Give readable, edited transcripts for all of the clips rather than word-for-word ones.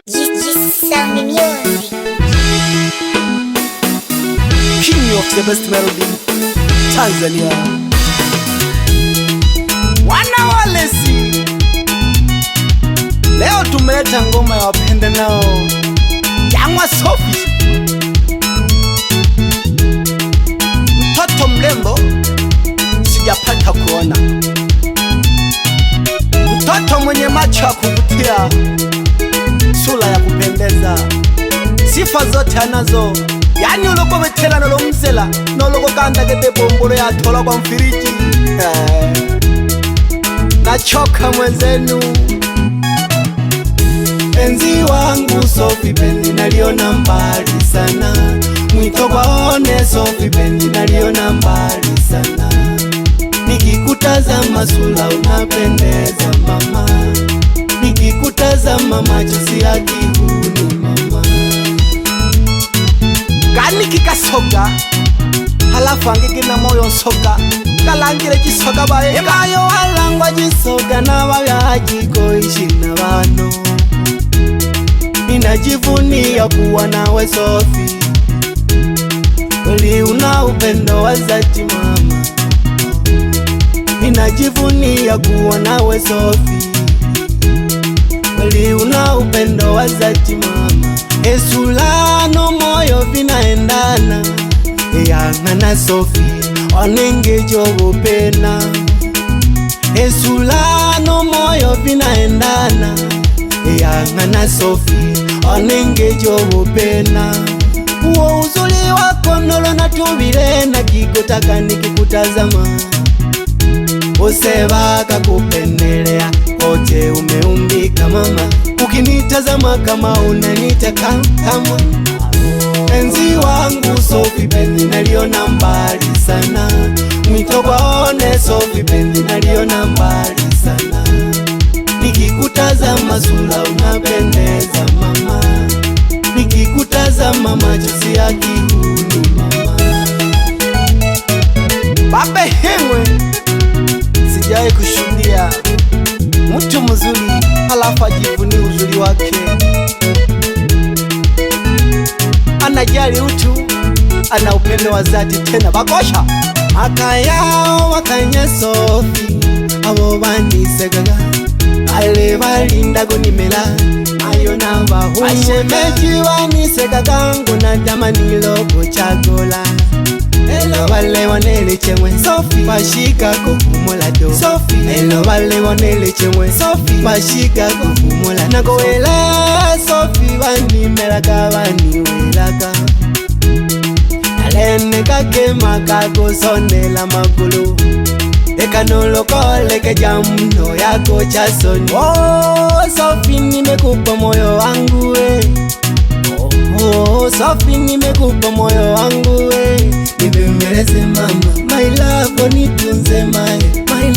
Sound music. King of the best melody, Tanzania. Wana walezi, leo tumeleta ngoma ya wapenda nao Yangwa Sophie. Mtoto mrembo sijapata kuona, mtoto mwenye macho ya kuvutia, sura ya kupendeza, sifa zote anazo. Yani uloko betela nolo mzela noloko kanda gete bombolo ya tola kwa mfiriji. Nachoka mwenzenu, penzi wangu Sophie, penzi naliona mbali sana. Mwito kwaone Sophie, penzi naliona mbali sana. Nikikutazama sura unapendeza mama, nikikutazama machozi ya kihuni mama. Gani kikasoga halafu angigina moyo soga kalangire kisoga baye mayo halangwa jisoga na bagajiko ishina bano. Ninajivunia kuwa nawe Sophie, kweli una upendo wa dhati mama. Ninajivunia kuwa nawe Sophie, kweli una upendo wa dhati mama. Esulano moyo vinaendana, Yanga na Sophie wanengejo wopena. Esulano moyo vinaendana, Yanga na Sophie wanengejo wopena. Uo uzuri wako nolo natubile na kikutaka nikikutazama. Useva kakupendelea kote umeumbika mama, ukinitazama kama unanitaka kama. Penzi wangu Sophie, penzi naliona mbali sana. Mwito kwaone Sophie, penzi naliona mbali sana. Nikikutazama sura unapendeza mama, nikikutazama machozi ya kihuni mama. Babe hemwe sijai kushuhudia mtu mzuri halafu ajivunie uzuri wake. Anajali utu, ana upendo wa dhati tena bakosha. Akayao wakanya Sophie, abo bandisegaga ale balinda gonimela ayo nabahu. Ashemeji wanisegaga ngona jamanilo kuchagola. Elo bale wanele chemwe Sophie, bashika kukumula do Sophie. Elo bale wanele chemwe Sophie, bashika kukumula. Nagoela Sophie bani melaka bani welaka. Nalene kakema kako sonela magulu. Eka nolo kole ke jamuno yako chasoni. Oh Sophie, nimekupa moyo wangu we. Oh Sophie, nimekupa moyo wangu we. Nibembeleze mama, my love unitunze my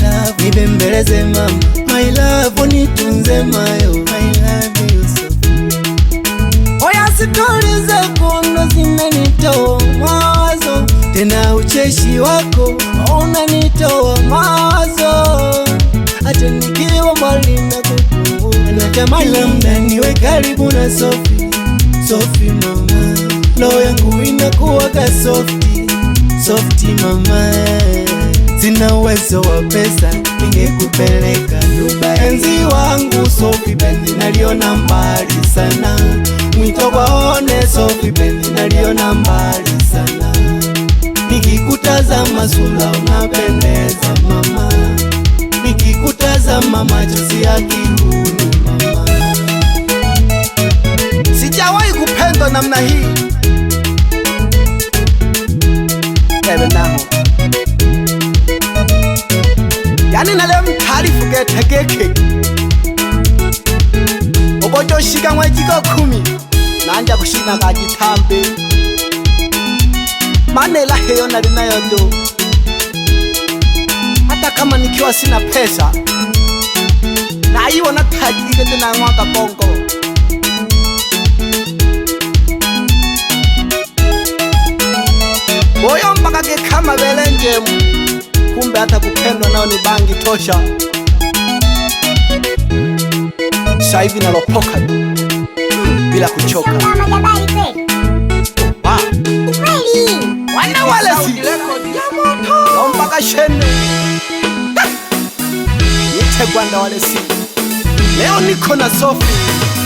love. Nibembeleze mama, my love unitunze my love you Sophie. Oya situlize kundo zinanitoa mawazo, tena ucheshi wako unanitoa mawazo. Hata nikiwa mbali na kukumbuka, natamani muda niwe karibu na Sophie. Sophie mama, roho yangu inakuwa ka Sophie mama. Sina uwezo wa pesa, ningekupeleka Dubai. Penzi wangu Sophie, penzi naliona mbali sana. Mwito kwaone Sophie, penzi naliona mbali sana. Nikikutazama sura unapendeza mama, nikikutazama machozi ya kihuni mama. Sijawahi kupendwa namna hii. Naho yani nale mtarifu getegeke ogojo shika mwejiko 10 nanja kushina kajitambe manela heyo nali nayo do. Hata kama nikiwa sina pesa na iwo na tajike tena mwaka bongo. Boyo mpaka kama belenjemu, kumbe hata kupendwa nao ni bangi tosha. Sasa hivi nalopoka bila kuchoka. Wana wale si mpaka shene Yetegwanda wale si. Leo niko na Sophie.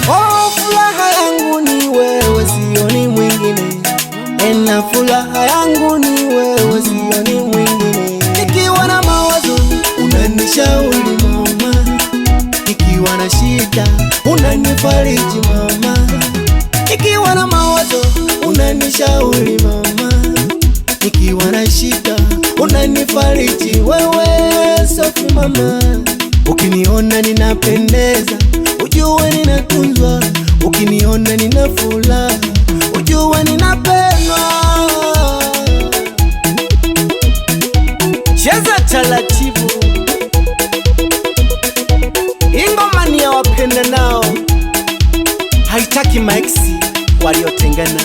Oh, furaha yangu ni wewe, sioni mwingine. Ena furaha yangu ni wewe, sioni mwingine. Nikiwa na mawazo unanishauri mama, nikiwa na shida unanifariji mama, nikiwa na mawazo unanishauri mama, nikiwa na shida unanifariji wewe Sophie mama. Ukiniona ninapendeza ujue ninatunzwa, ukiniona nina furaha ujue ninapendwa. Cheza taratibu, ingoma ni ya wapenda nao, haitaki maeksi waliotengana.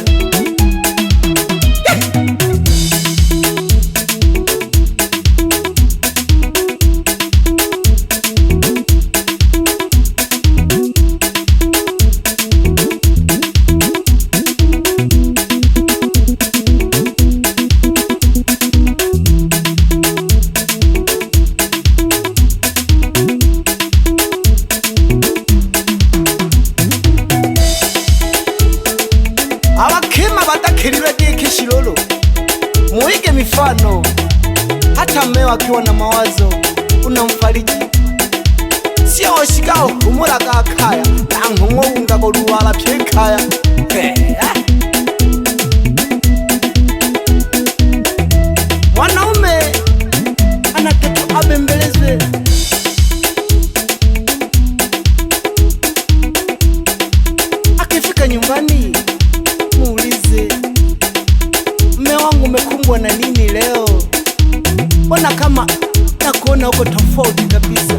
Abakema batakiriwe kishilolo, muige mifano. Hata mmeo akiwa na mawazo unamfariji, sio oshikao umuraga akaya nankumwo ungago ruwala pyekaya. Mwanaume anataka abembelezwe, akifika nyumbani muulize, mme wangu umekumbwa na nini leo? Mbona kama nakuona uko tofauti kabisa.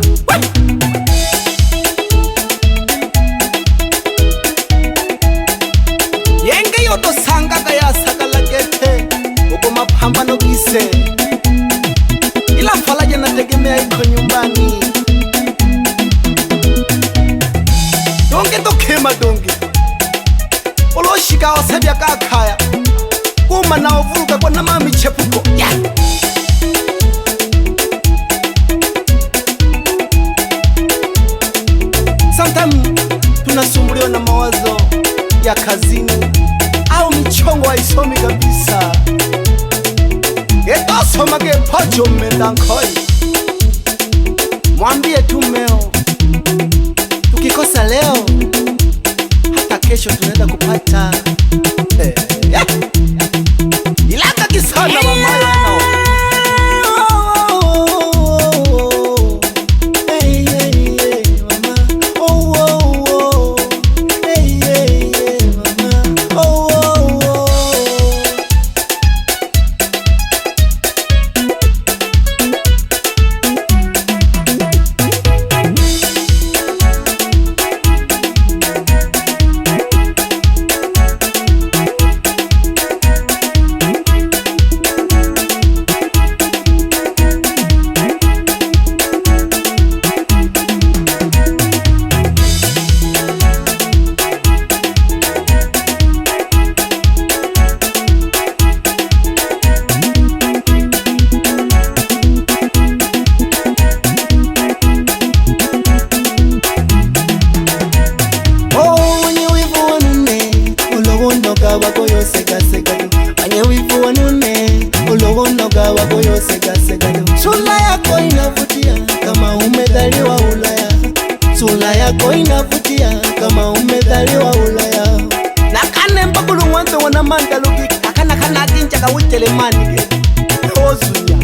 Yenge yoto sangaga ya sagalagete uko mapambano gise, ila faraja nategemea iko nyumbani. Donge tokema donge oloshika wasabya kakaya kuma na uvuruga kwa na mami chepuko. Sometimes tunasumbuliwa na mawazo ya kazini au michongo haisomi kabisa. Etosomage pocho mmendankoi, mwambie tu mmeo, tukikosa leo hata kesho tunaenda kupata. Ilanga kisana mamayo no. Sura yako inavutia kama umezaliwa Ulaya, sura yako inavutia kama umezaliwa Ulaya. Nakane mbakulu mwanzo wana mandalugi akana kana kinja kawitelemani ozunya.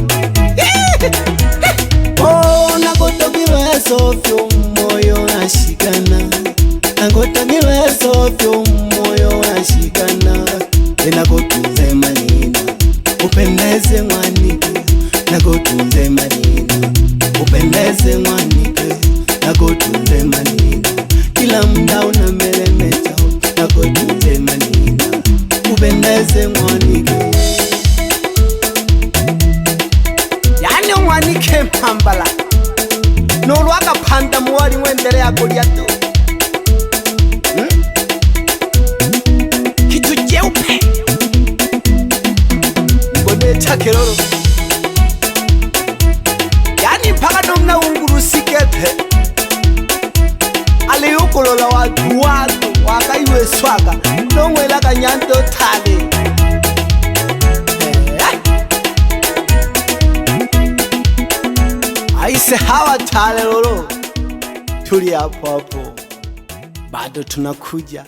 Oh, nagotogiwe Sophie moyo ashikana, nagotogiwe Sophie moyo ashikana. Nagotunze manina upendeze mwanike, nagotunze manina upendeze mwanike, nagotunze manina kila mda unameremeta, nagotunze manina upendeze mwanike. Yani mwanike mpambala nolwaka panda muwali mwendele ya Goliato. olola watu watu wakaiwe swaga nongwela kanyanto tale aise hawa tale lolo tuli hapo hapo bado tunakuja.